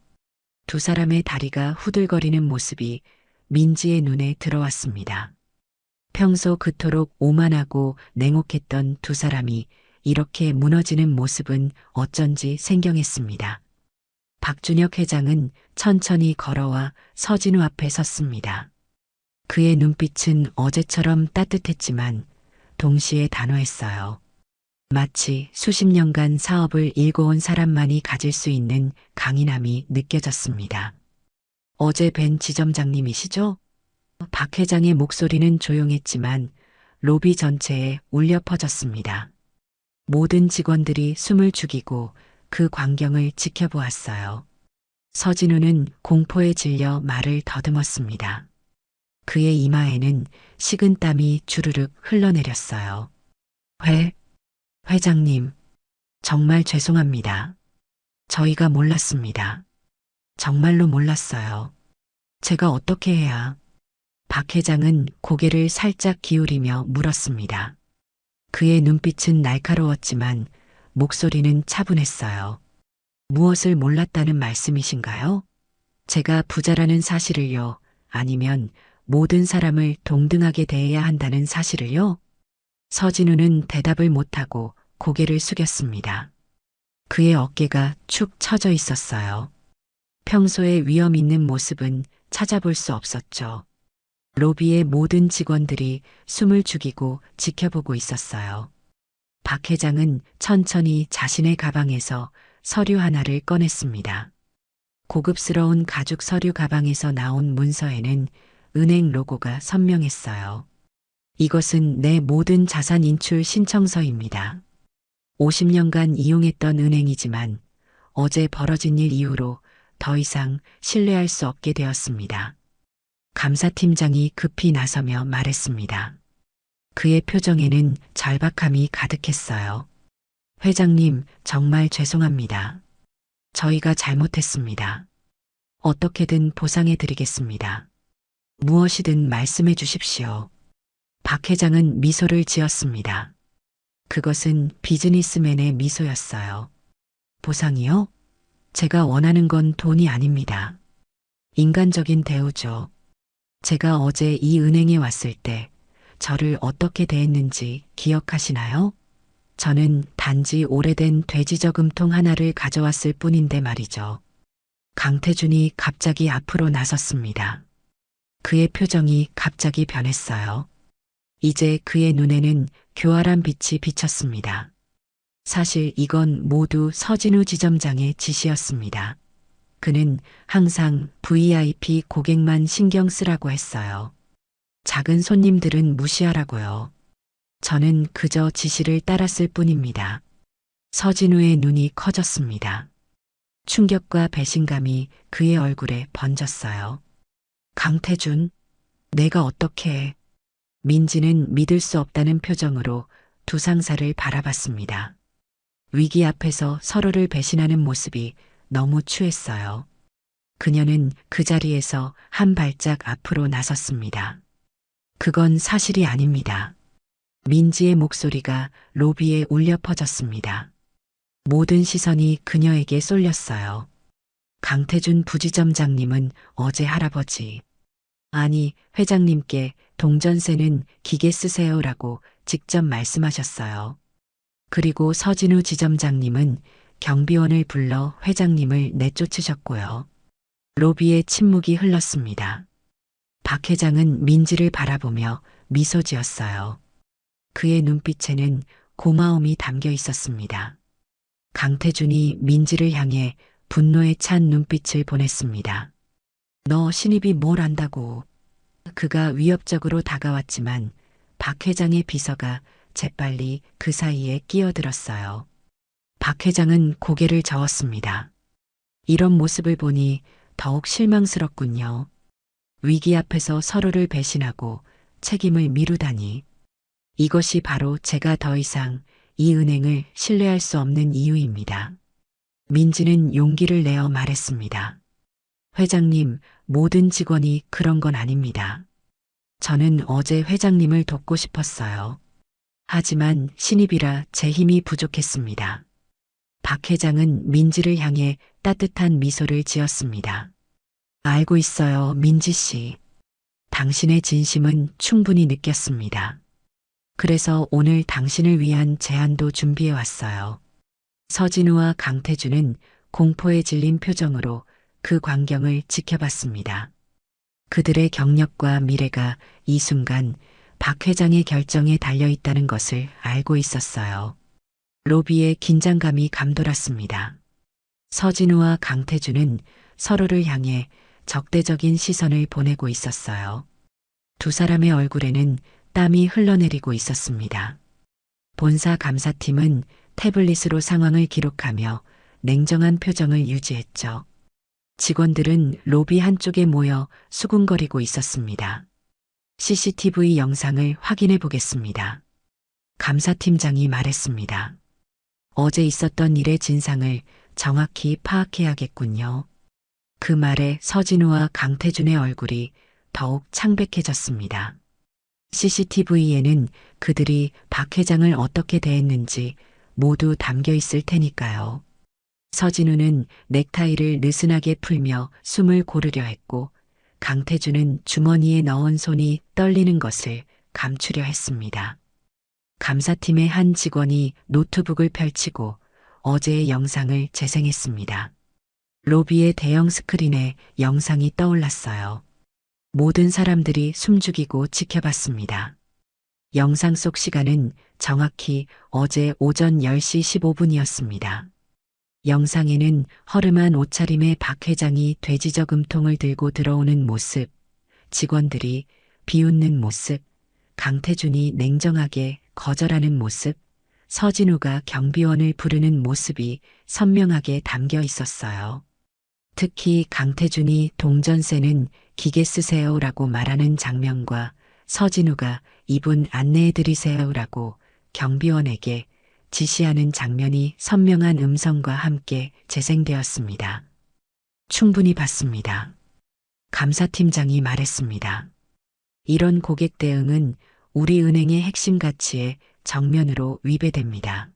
두 사람의 다리가 후들거리는 모습이 민지의 눈에 들어왔습니다. 평소 그토록 오만하고 냉혹했던 두 사람이 이렇게 무너지는 모습은 어쩐지 생경했습니다. 박준혁 회장은 천천히 걸어와 서진우 앞에 섰습니다. 그의 눈빛은 어제처럼 따뜻했지만 동시에 단호했어요. 마치 수십 년간 사업을 일궈온 사람만이 가질 수 있는 강인함이 느껴졌습니다. 어제 뵌 지점장님이시죠? 박 회장의 목소리는 조용했지만 로비 전체에 울려 퍼졌습니다. 모든 직원들이 숨을 죽이고 그 광경을 지켜보았어요. 서진우는 공포에 질려 말을 더듬었습니다. 그의 이마에는 식은땀이 주르륵 흘러내렸어요. 회장님, 정말 죄송합니다. 저희가 몰랐습니다. 정말로 몰랐어요. 제가 어떻게 해야? 박 회장은 고개를 살짝 기울이며 물었습니다. 그의 눈빛은 날카로웠지만 목소리는 차분했어요. 무엇을 몰랐다는 말씀이신가요? 제가 부자라는 사실을요? 아니면 모든 사람을 동등하게 대해야 한다는 사실을요? 서진우는 대답을 못하고 고개를 숙였습니다. 그의 어깨가 축 처져 있었어요. 평소에 위험 있는 모습은 찾아볼 수 없었죠. 로비의 모든 직원들이 숨을 죽이고 지켜보고 있었어요. 박 회장은 천천히 자신의 가방에서 서류 하나를 꺼냈습니다. 고급스러운 가죽 서류 가방에서 나온 문서에는 은행 로고가 선명했어요. 이것은 내 모든 자산 인출 신청서입니다. 50년간 이용했던 은행이지만 어제 벌어진 일 이후로 더 이상 신뢰할 수 없게 되었습니다. 감사팀장이 급히 나서며 말했습니다. 그의 표정에는 절박함이 가득했어요. 회장님, 정말 죄송합니다. 저희가 잘못했습니다. 어떻게든 보상해 드리겠습니다. 무엇이든 말씀해 주십시오. 박 회장은 미소를 지었습니다. 그것은 비즈니스맨의 미소였어요. 보상이요? 제가 원하는 건 돈이 아닙니다. 인간적인 대우죠. 제가 어제 이 은행에 왔을 때 저를 어떻게 대했는지 기억하시나요? 저는 단지 오래된 돼지 저금통 하나를 가져왔을 뿐인데 말이죠. 강태준이 갑자기 앞으로 나섰습니다. 그의 표정이 갑자기 변했어요. 이제 그의 눈에는 교활한 빛이 비쳤습니다. 사실 이건 모두 서진우 지점장의 지시였습니다. 그는 항상 VIP 고객만 신경 쓰라고 했어요. 작은 손님들은 무시하라고요. 저는 그저 지시를 따랐을 뿐입니다. 서진우의 눈이 커졌습니다. 충격과 배신감이 그의 얼굴에 번졌어요. 강태준, 내가 어떻게 해? 민지는 믿을 수 없다는 표정으로 두 상사를 바라봤습니다. 위기 앞에서 서로를 배신하는 모습이 너무 추했어요. 그녀는 그 자리에서 한 발짝 앞으로 나섰습니다. 그건 사실이 아닙니다. 민지의 목소리가 로비에 울려 퍼졌습니다. 모든 시선이 그녀에게 쏠렸어요. 강태준 부지점장님은 어제 할아버지, 아니 회장님께 동전세는 기계 쓰세요라고 직접 말씀하셨어요. 그리고 서진우 지점장님은 경비원을 불러 회장님을 내쫓으셨고요. 로비에 침묵이 흘렀습니다. 박 회장은 민지를 바라보며 미소 지었어요. 그의 눈빛에는 고마움이 담겨 있었습니다. 강태준이 민지를 향해 분노에 찬 눈빛을 보냈습니다. 너 신입이 뭘 안다고. 그가 위협적으로 다가왔지만 박 회장의 비서가 재빨리 그 사이에 끼어들었어요. 박 회장은 고개를 저었습니다. 이런 모습을 보니 더욱 실망스럽군요. 위기 앞에서 서로를 배신하고 책임을 미루다니. 이것이 바로 제가 더 이상 이 은행을 신뢰할 수 없는 이유입니다. 민지는 용기를 내어 말했습니다. 회장님, 모든 직원이 그런 건 아닙니다. 저는 어제 회장님을 돕고 싶었어요. 하지만 신입이라 제 힘이 부족했습니다. 박 회장은 민지를 향해 따뜻한 미소를 지었습니다. 알고 있어요, 민지 씨. 당신의 진심은 충분히 느꼈습니다. 그래서 오늘 당신을 위한 제안도 준비해 왔어요. 서진우와 강태준은 공포에 질린 표정으로 그 광경을 지켜봤습니다. 그들의 경력과 미래가 이 순간 박 회장의 결정에 달려 있다는 것을 알고 있었어요. 로비에 긴장감이 감돌았습니다. 서진우와 강태준은 서로를 향해 적대적인 시선을 보내고 있었어요. 두 사람의 얼굴에는 땀이 흘러내리고 있었습니다. 본사 감사팀은 태블릿으로 상황을 기록하며 냉정한 표정을 유지했죠. 직원들은 로비 한쪽에 모여 수군거리고 있었습니다. CCTV 영상을 확인해 보겠습니다. 감사팀장이 말했습니다. 어제 있었던 일의 진상을 정확히 파악해야겠군요. 그 말에 서진우와 강태준의 얼굴이 더욱 창백해졌습니다. CCTV에는 그들이 박 회장을 어떻게 대했는지 모두 담겨 있을 테니까요. 서진우는 넥타이를 느슨하게 풀며 숨을 고르려 했고 강태준은 주머니에 넣은 손이 떨리는 것을 감추려 했습니다. 감사팀의 한 직원이 노트북을 펼치고 어제의 영상을 재생했습니다. 로비의 대형 스크린에 영상이 떠올랐어요. 모든 사람들이 숨죽이고 지켜봤습니다. 영상 속 시간은 정확히 어제 오전 10시 15분이었습니다. 영상에는 허름한 옷차림의 박 회장이 돼지 저금통을 들고 들어오는 모습, 직원들이 비웃는 모습, 강태준이 냉정하게 거절하는 모습, 서진우가 경비원을 부르는 모습이 선명하게 담겨 있었어요. 특히 강태준이 동전세는 기계 쓰세요라고 말하는 장면과 서진우가 이분 안내해드리세요라고 경비원에게 지시하는 장면이 선명한 음성과 함께 재생되었습니다. 충분히 봤습니다. 감사팀장이 말했습니다. 이런 고객 대응은 우리 은행의 핵심 가치에 정면으로 위배됩니다.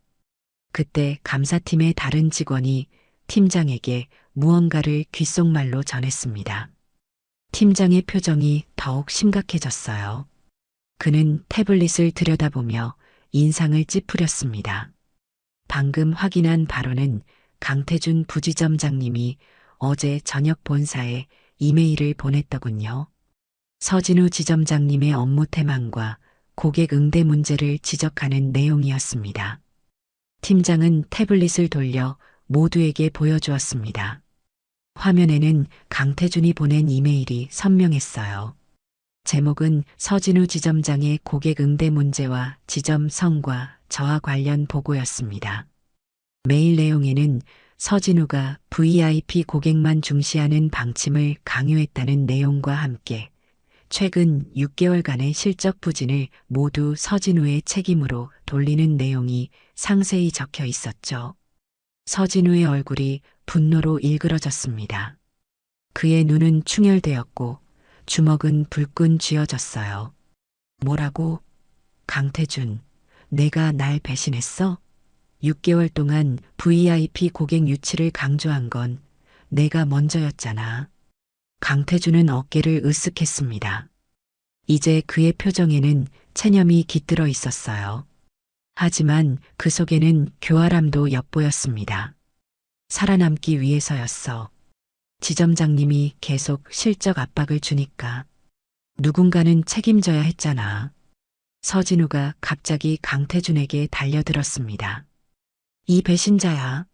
그때 감사팀의 다른 직원이 팀장에게 무언가를 귓속말로 전했습니다. 팀장의 표정이 더욱 심각해졌어요. 그는 태블릿을 들여다보며 인상을 찌푸렸습니다. 방금 확인한 바로는 강태준 부지점장님이 어제 저녁 본사에 이메일을 보냈더군요. 서진우 지점장님의 업무 태만과 고객 응대 문제를 지적하는 내용이었습니다. 팀장은 태블릿을 돌려 모두에게 보여주었습니다. 화면에는 강태준이 보낸 이메일이 선명했어요. 제목은 서진우 지점장의 고객 응대 문제와 지점 성과 저하 관련 보고였습니다. 메일 내용에는 서진우가 VIP 고객만 중시하는 방침을 강요했다는 내용과 함께 최근 6개월간의 실적 부진을 모두 서진우의 책임으로 돌리는 내용이 상세히 적혀 있었죠. 서진우의 얼굴이 분노로 일그러졌습니다. 그의 눈은 충혈되었고 주먹은 불끈 쥐어졌어요. 뭐라고? 강태준, 내가 날 배신했어? 6개월 동안 VIP 고객 유치를 강조한 건 내가 먼저였잖아. 강태준은 어깨를 으쓱했습니다. 이제 그의 표정에는 체념이 깃들어 있었어요. 하지만 그 속에는 교활함도 엿보였습니다. 살아남기 위해서였어. 지점장님이 계속 실적 압박을 주니까 누군가는 책임져야 했잖아. 서진우가 갑자기 강태준에게 달려들었습니다. 이 배신자야.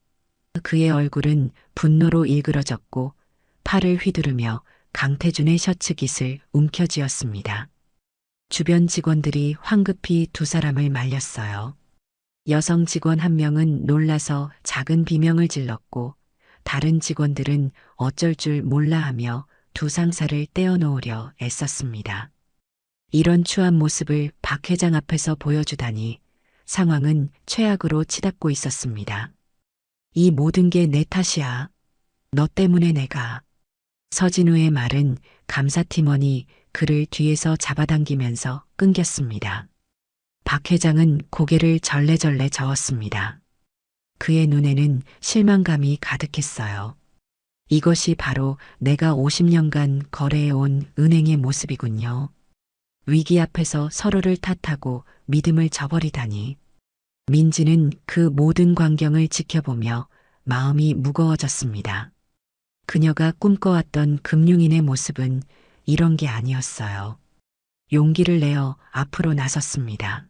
그의 얼굴은 분노로 일그러졌고 팔을 휘두르며 강태준의 셔츠 깃을 움켜쥐었습니다. 주변 직원들이 황급히 두 사람을 말렸어요. 여성 직원 한 명은 놀라서 작은 비명을 질렀고 다른 직원들은 어쩔 줄 몰라 하며 두 상사를 떼어놓으려 애썼습니다. 이런 추한 모습을 박 회장 앞에서 보여주다니 상황은 최악으로 치닫고 있었습니다. 이 모든 게 내 탓이야. 너 때문에 내가. 서진우의 말은 감사팀원이 그를 뒤에서 잡아당기면서 끊겼습니다. 박 회장은 고개를 절레절레 저었습니다. 그의 눈에는 실망감이 가득했어요. 이것이 바로 내가 50년간 거래해온 은행의 모습이군요. 위기 앞에서 서로를 탓하고 믿음을 저버리다니. 민지는 그 모든 광경을 지켜보며 마음이 무거워졌습니다. 그녀가 꿈꿔왔던 금융인의 모습은 이런 게 아니었어요. 용기를 내어 앞으로 나섰습니다.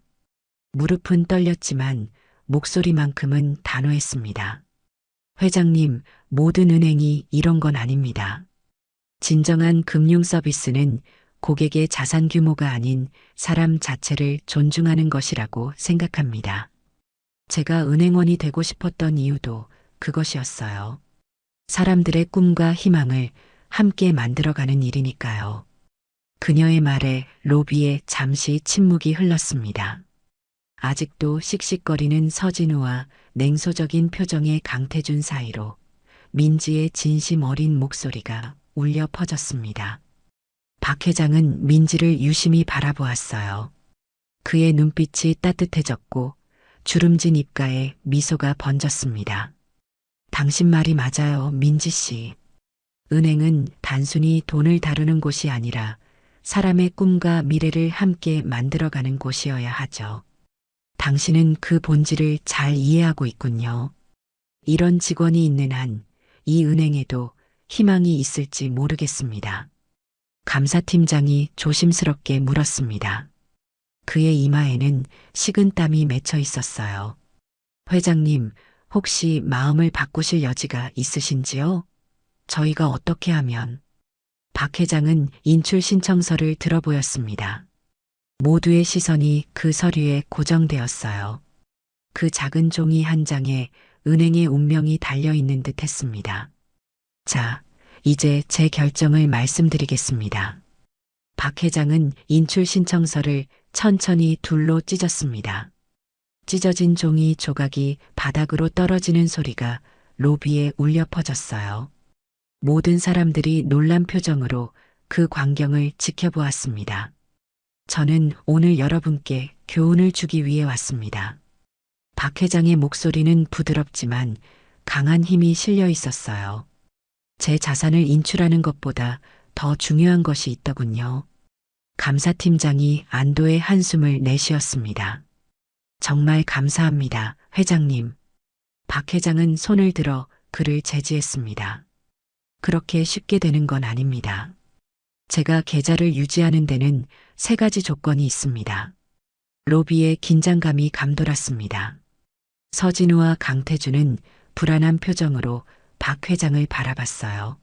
무릎은 떨렸지만 목소리만큼은 단호했습니다. 회장님, 모든 은행이 이런 건 아닙니다. 진정한 금융 서비스는 고객의 자산 규모가 아닌 사람 자체를 존중하는 것이라고 생각합니다. 제가 은행원이 되고 싶었던 이유도 그것이었어요. 사람들의 꿈과 희망을 함께 만들어가는 일이니까요. 그녀의 말에 로비에 잠시 침묵이 흘렀습니다. 아직도 씩씩거리는 서진우와 냉소적인 표정의 강태준 사이로 민지의 진심 어린 목소리가 울려 퍼졌습니다. 박 회장은 민지를 유심히 바라보았어요. 그의 눈빛이 따뜻해졌고 주름진 입가에 미소가 번졌습니다. 당신 말이 맞아요, 민지 씨. 은행은 단순히 돈을 다루는 곳이 아니라 사람의 꿈과 미래를 함께 만들어가는 곳이어야 하죠. 당신은 그 본질을 잘 이해하고 있군요. 이런 직원이 있는 한 이 은행에도 희망이 있을지 모르겠습니다. 감사팀장이 조심스럽게 물었습니다. 그의 이마에는 식은땀이 맺혀 있었어요. 회장님, 혹시 마음을 바꾸실 여지가 있으신지요? 저희가 어떻게 하면? 박 회장은 인출 신청서를 들어보였습니다. 모두의 시선이 그 서류에 고정되었어요. 그 작은 종이 한 장에 은행의 운명이 달려있는 듯 했습니다. 자, 이제 제 결정을 말씀드리겠습니다. 박 회장은 인출 신청서를 천천히 둘로 찢었습니다. 찢어진 종이 조각이 바닥으로 떨어지는 소리가 로비에 울려 퍼졌어요. 모든 사람들이 놀란 표정으로 그 광경을 지켜보았습니다. 저는 오늘 여러분께 교훈을 주기 위해 왔습니다. 박 회장의 목소리는 부드럽지만 강한 힘이 실려 있었어요. 제 자산을 인출하는 것보다 더 중요한 것이 있더군요. 감사팀장이 안도의 한숨을 내쉬었습니다. 정말 감사합니다, 회장님. 박 회장은 손을 들어 그를 제지했습니다. 그렇게 쉽게 되는 건 아닙니다. 제가 계좌를 유지하는 데는 3가지 조건이 있습니다. 로비의 긴장감이 감돌았습니다. 서진우와 강태준은 불안한 표정으로 박 회장을 바라봤어요.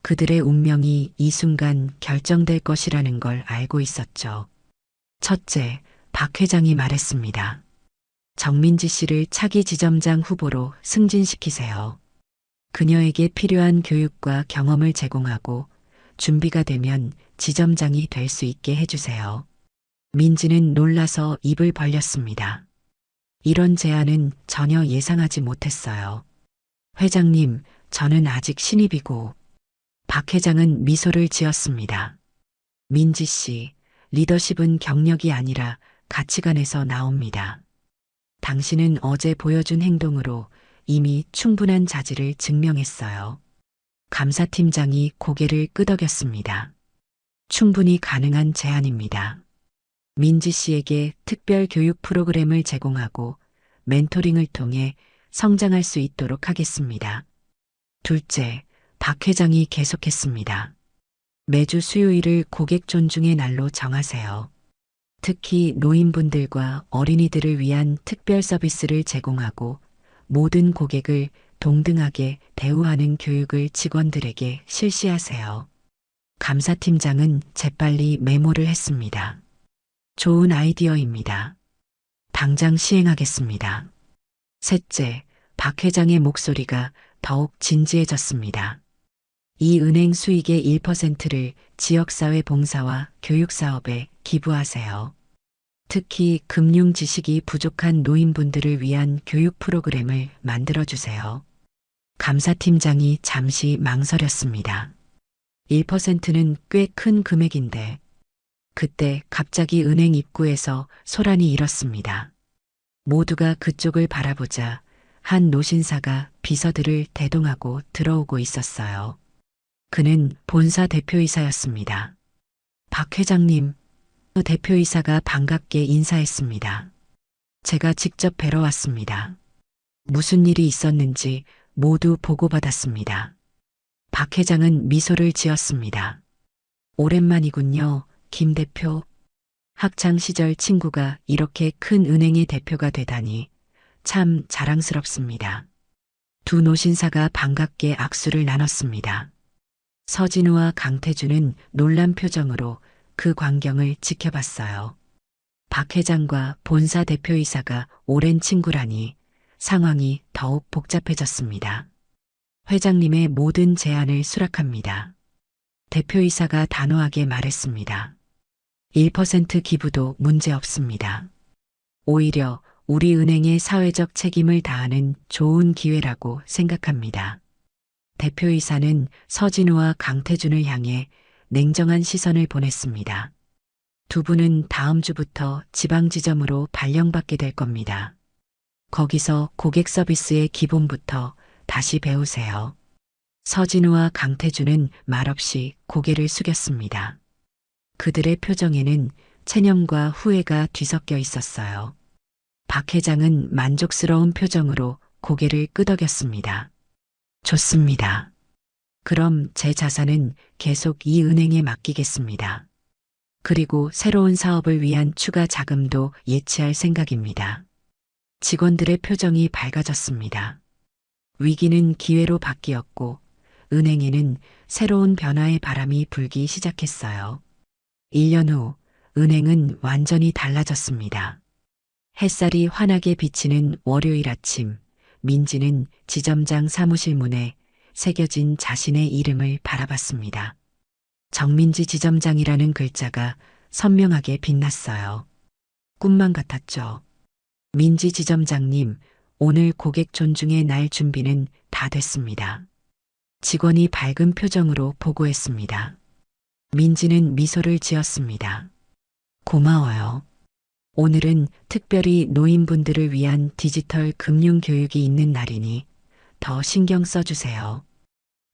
그들의 운명이 이 순간 결정될 것이라는 걸 알고 있었죠. 첫째, 박 회장이 말했습니다. 정민지 씨를 차기 지점장 후보로 승진시키세요. 그녀에게 필요한 교육과 경험을 제공하고 준비가 되면 지점장이 될 수 있게 해주세요. 민지는 놀라서 입을 벌렸습니다. 이런 제안은 전혀 예상하지 못했어요. 회장님, 저는 아직 신입이고. 박 회장은 미소를 지었습니다. 민지 씨, 리더십은 경력이 아니라 가치관에서 나옵니다. 당신은 어제 보여준 행동으로 이미 충분한 자질을 증명했어요. 감사팀장이 고개를 끄덕였습니다. 충분히 가능한 제안입니다. 민지 씨에게 특별 교육 프로그램을 제공하고 멘토링을 통해 성장할 수 있도록 하겠습니다. 둘째, 박 회장이 계속했습니다. 매주 수요일을 고객 존중의 날로 정하세요. 특히 노인분들과 어린이들을 위한 특별 서비스를 제공하고 모든 고객을 동등하게 대우하는 교육을 직원들에게 실시하세요. 감사팀장은 재빨리 메모를 했습니다. 좋은 아이디어입니다. 당장 시행하겠습니다. 셋째, 박 회장의 목소리가 더욱 진지해졌습니다. 이 은행 수익의 1%를 지역사회 봉사와 교육사업에 기부하세요. 특히 금융 지식이 부족한 노인분들을 위한 교육 프로그램을 만들어주세요. 감사팀장이 잠시 망설였습니다. 1%는 꽤 큰 금액인데 그때 갑자기 은행 입구에서 소란이 일었습니다. 모두가 그쪽을 바라보자 한 노신사가 비서들을 대동하고 들어오고 있었어요. 그는 본사 대표이사였습니다. 박 회장님, 대표이사가 반갑게 인사했습니다. 제가 직접 뵈러 왔습니다. 무슨 일이 있었는지 모두 보고받았습니다. 박 회장은 미소를 지었습니다. 오랜만이군요, 김 대표. 학창 시절 친구가 이렇게 큰 은행의 대표가 되다니 참 자랑스럽습니다. 두 노신사가 반갑게 악수를 나눴습니다. 서진우와 강태준은 놀란 표정으로 그 광경을 지켜봤어요. 박 회장과 본사 대표이사가 오랜 친구라니 상황이 더욱 복잡해졌습니다. 회장님의 모든 제안을 수락합니다. 대표이사가 단호하게 말했습니다. 1% 기부도 문제 없습니다. 오히려 우리 은행의 사회적 책임을 다하는 좋은 기회라고 생각합니다. 대표이사는 서진우와 강태준을 향해 냉정한 시선을 보냈습니다. 두 분은 다음 주부터 지방지점으로 발령받게 될 겁니다. 거기서 고객 서비스의 기본부터 다시 배우세요. 서진우와 강태준은 말없이 고개를 숙였습니다. 그들의 표정에는 체념과 후회가 뒤섞여 있었어요. 박 회장은 만족스러운 표정으로 고개를 끄덕였습니다. 좋습니다. 그럼 제 자산은 계속 이 은행에 맡기겠습니다. 그리고 새로운 사업을 위한 추가 자금도 예치할 생각입니다. 직원들의 표정이 밝아졌습니다. 위기는 기회로 바뀌었고 은행에는 새로운 변화의 바람이 불기 시작했어요. 1년 후 은행은 완전히 달라졌습니다. 햇살이 환하게 비치는 월요일 아침, 민지는 지점장 사무실 문에 새겨진 자신의 이름을 바라봤습니다. 정민지 지점장이라는 글자가 선명하게 빛났어요. 꿈만 같았죠. 민지 지점장님, 오늘 고객 존중의 날 준비는 다 됐습니다. 직원이 밝은 표정으로 보고했습니다. 민지는 미소를 지었습니다. 고마워요. 오늘은 특별히 노인분들을 위한 디지털 금융 교육이 있는 날이니 더 신경 써주세요.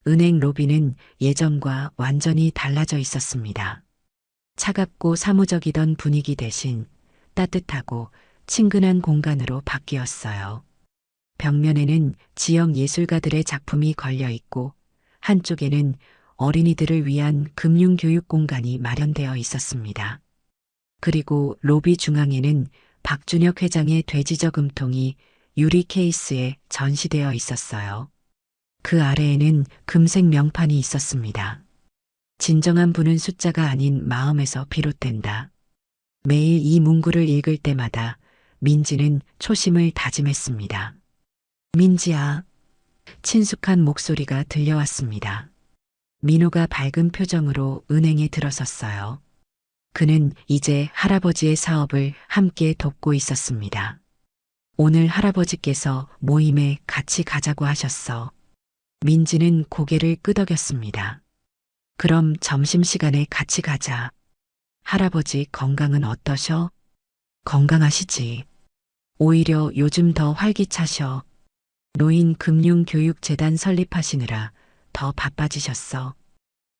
은행 로비는 예전과 완전히 달라져 있었습니다. 차갑고 사무적이던 분위기 대신 따뜻하고 친근한 공간으로 바뀌었어요. 벽면에는 지역 예술가들의 작품이 걸려 있고 한쪽에는 어린이들을 위한 금융교육 공간이 마련되어 있었습니다. 그리고 로비 중앙에는 박준혁 회장의 돼지저금통이 유리 케이스에 전시되어 있었어요. 그 아래에는 금색 명판이 있었습니다. 진정한 부는 숫자가 아닌 마음에서 비롯된다. 매일 이 문구를 읽을 때마다 민지는 초심을 다짐했습니다. 민지야. 친숙한 목소리가 들려왔습니다. 민호가 밝은 표정으로 은행에 들어섰어요. 그는 이제 할아버지의 사업을 함께 돕고 있었습니다. 오늘 할아버지께서 모임에 같이 가자고 하셨어. 민지는 고개를 끄덕였습니다. 그럼 점심시간에 같이 가자. 할아버지 건강은 어떠셔? 건강하시지. 오히려 요즘 더 활기차셔. 노인금융교육재단 설립하시느라 더 바빠지셨어.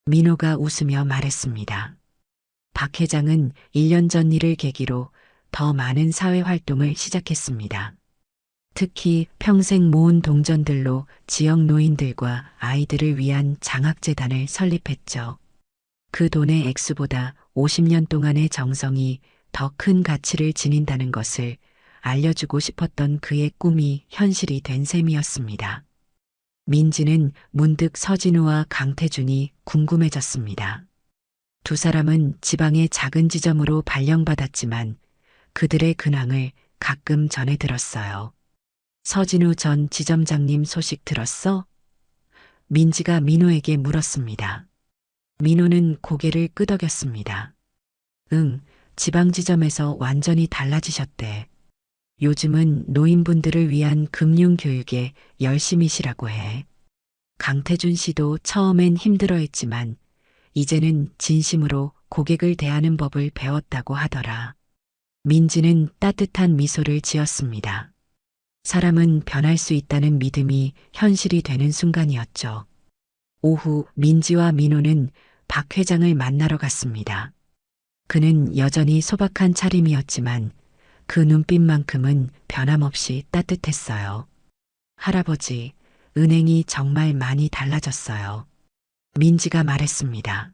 민호가 웃으며 말했습니다. 박 회장은 1년 전 일을 계기로 더 많은 사회활동을 시작했습니다. 특히 평생 모은 동전들로 지역 노인들과 아이들을 위한 장학재단을 설립했죠. 그 돈의 액수보다 50년 동안의 정성이 더 큰 가치를 지닌다는 것을 알려주고 싶었던 그의 꿈이 현실이 된 셈이었습니다. 민지는 문득 서진우와 강태준이 궁금해졌습니다. 두 사람은 지방의 작은 지점으로 발령받았지만 그들의 근황을 가끔 전해 들었어요. 서진우 전 지점장님 소식 들었어? 민지가 민호에게 물었습니다. 민호는 고개를 끄덕였습니다. 응, 지방지점에서 완전히 달라지셨대. 요즘은 노인분들을 위한 금융교육에 열심이시라고 해. 강태준 씨도 처음엔 힘들어했지만 이제는 진심으로 고객을 대하는 법을 배웠다고 하더라. 민지는 따뜻한 미소를 지었습니다. 사람은 변할 수 있다는 믿음이 현실이 되는 순간이었죠. 오후 민지와 민호는 박 회장을 만나러 갔습니다. 그는 여전히 소박한 차림이었지만 그 눈빛만큼은 변함없이 따뜻했어요. 할아버지, 은행이 정말 많이 달라졌어요. 민지가 말했습니다.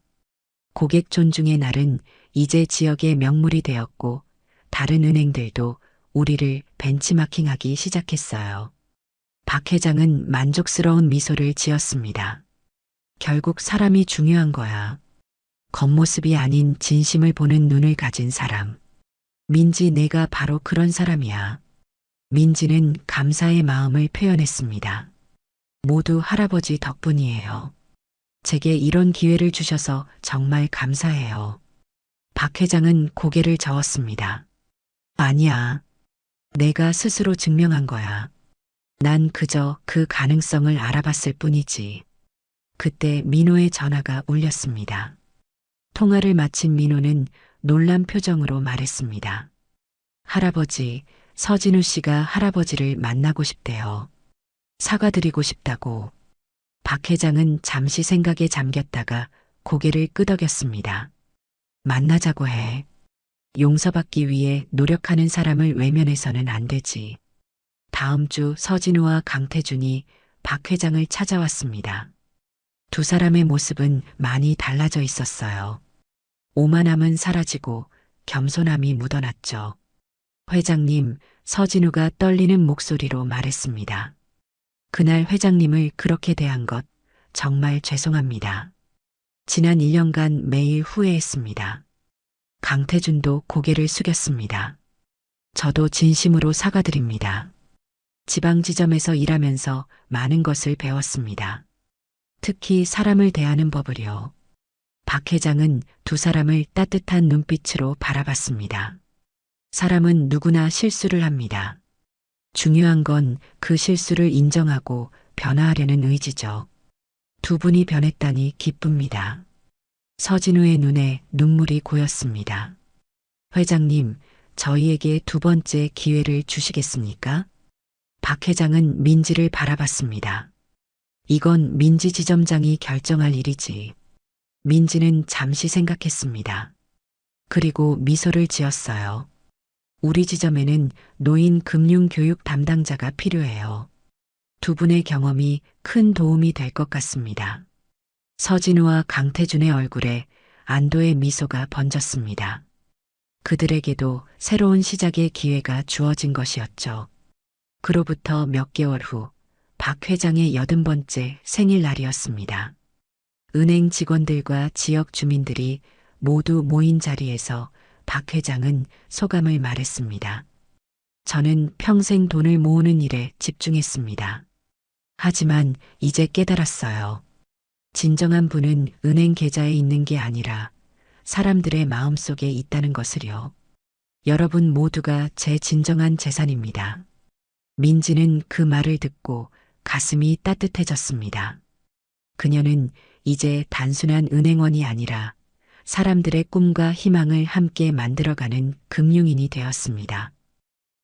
고객 존중의 날은 이제 지역의 명물이 되었고 다른 은행들도 우리를 벤치마킹하기 시작했어요. 박 회장은 만족스러운 미소를 지었습니다. 결국 사람이 중요한 거야. 겉모습이 아닌 진심을 보는 눈을 가진 사람. 민지, 내가 바로 그런 사람이야. 민지는 감사의 마음을 표현했습니다. 모두 할아버지 덕분이에요. 제게 이런 기회를 주셔서 정말 감사해요. 박 회장은 고개를 저었습니다. 아니야. 내가 스스로 증명한 거야. 난 그저 그 가능성을 알아봤을 뿐이지. 그때 민호의 전화가 울렸습니다. 통화를 마친 민호는 놀란 표정으로 말했습니다. 할아버지, 서진우 씨가 할아버지를 만나고 싶대요. 사과드리고 싶다고. 박 회장은 잠시 생각에 잠겼다가 고개를 끄덕였습니다. 만나자고 해. 용서받기 위해 노력하는 사람을 외면해서는 안 되지. 다음 주 서진우와 강태준이 박 회장을 찾아왔습니다. 두 사람의 모습은 많이 달라져 있었어요. 오만함은 사라지고 겸손함이 묻어났죠. 회장님, 서진우가 떨리는 목소리로 말했습니다. 그날 회장님을 그렇게 대한 것 정말 죄송합니다. 지난 1년간 매일 후회했습니다. 강태준도 고개를 숙였습니다. 저도 진심으로 사과드립니다. 지방지점에서 일하면서 많은 것을 배웠습니다. 특히 사람을 대하는 법을요. 박 회장은 두 사람을 따뜻한 눈빛으로 바라봤습니다. 사람은 누구나 실수를 합니다. 중요한 건 그 실수를 인정하고 변화하려는 의지죠. 두 분이 변했다니 기쁩니다. 서진우의 눈에 눈물이 고였습니다. 회장님, 저희에게 두 번째 기회를 주시겠습니까? 박 회장은 민지를 바라봤습니다. 이건 민지 지점장이 결정할 일이지. 민지는 잠시 생각했습니다. 그리고 미소를 지었어요. 우리 지점에는 노인 금융 교육 담당자가 필요해요. 두 분의 경험이 큰 도움이 될 것 같습니다. 서진우와 강태준의 얼굴에 안도의 미소가 번졌습니다. 그들에게도 새로운 시작의 기회가 주어진 것이었죠. 그로부터 몇 개월 후 박 회장의 80번째 생일날이었습니다. 은행 직원들과 지역 주민들이 모두 모인 자리에서 박 회장은 소감을 말했습니다. 저는 평생 돈을 모으는 일에 집중했습니다. 하지만 이제 깨달았어요. 진정한 부는 은행 계좌에 있는 게 아니라 사람들의 마음속에 있다는 것을요. 여러분 모두가 제 진정한 재산입니다. 민지는 그 말을 듣고 가슴이 따뜻해졌습니다. 그녀는 이제 단순한 은행원이 아니라 사람들의 꿈과 희망을 함께 만들어가는 금융인이 되었습니다.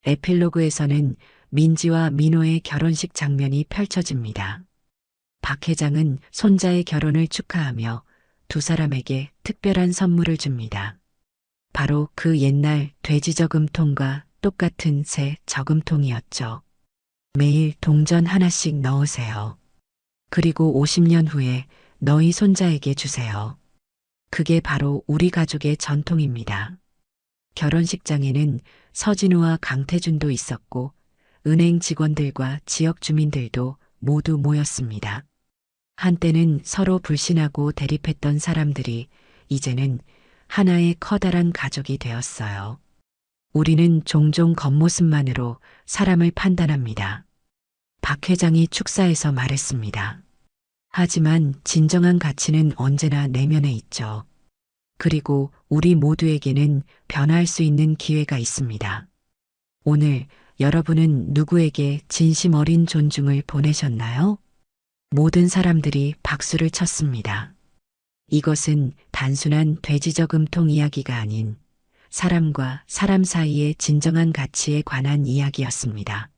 에필로그에서는 민지와 민호의 결혼식 장면이 펼쳐집니다. 박 회장은 손자의 결혼을 축하하며 두 사람에게 특별한 선물을 줍니다. 바로 그 옛날 돼지 저금통과 똑같은 새 저금통이었죠. 매일 동전 하나씩 넣으세요. 그리고 50년 후에 너희 손자에게 주세요. 그게 바로 우리 가족의 전통입니다. 결혼식장에는 서진우와 강태준도 있었고 은행 직원들과 지역 주민들도 모두 모였습니다. 한때는 서로 불신하고 대립했던 사람들이 이제는 하나의 커다란 가족이 되었어요. 우리는 종종 겉모습만으로 사람을 판단합니다. 박 회장이 축사에서 말했습니다. 하지만 진정한 가치는 언제나 내면에 있죠. 그리고 우리 모두에게는 변화할 수 있는 기회가 있습니다. 오늘 여러분은 누구에게 진심 어린 존중을 보내셨나요? 모든 사람들이 박수를 쳤습니다. 이것은 단순한 돼지 저금통 이야기가 아닌 사람과 사람 사이의 진정한 가치에 관한 이야기였습니다.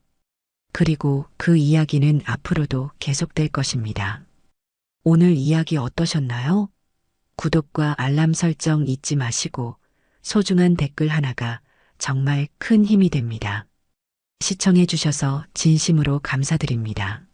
그리고 그 이야기는 앞으로도 계속될 것입니다. 오늘 이야기 어떠셨나요? 구독과 알람 설정 잊지 마시고 소중한 댓글 하나가 정말 큰 힘이 됩니다. 시청해 주셔서 진심으로 감사드립니다.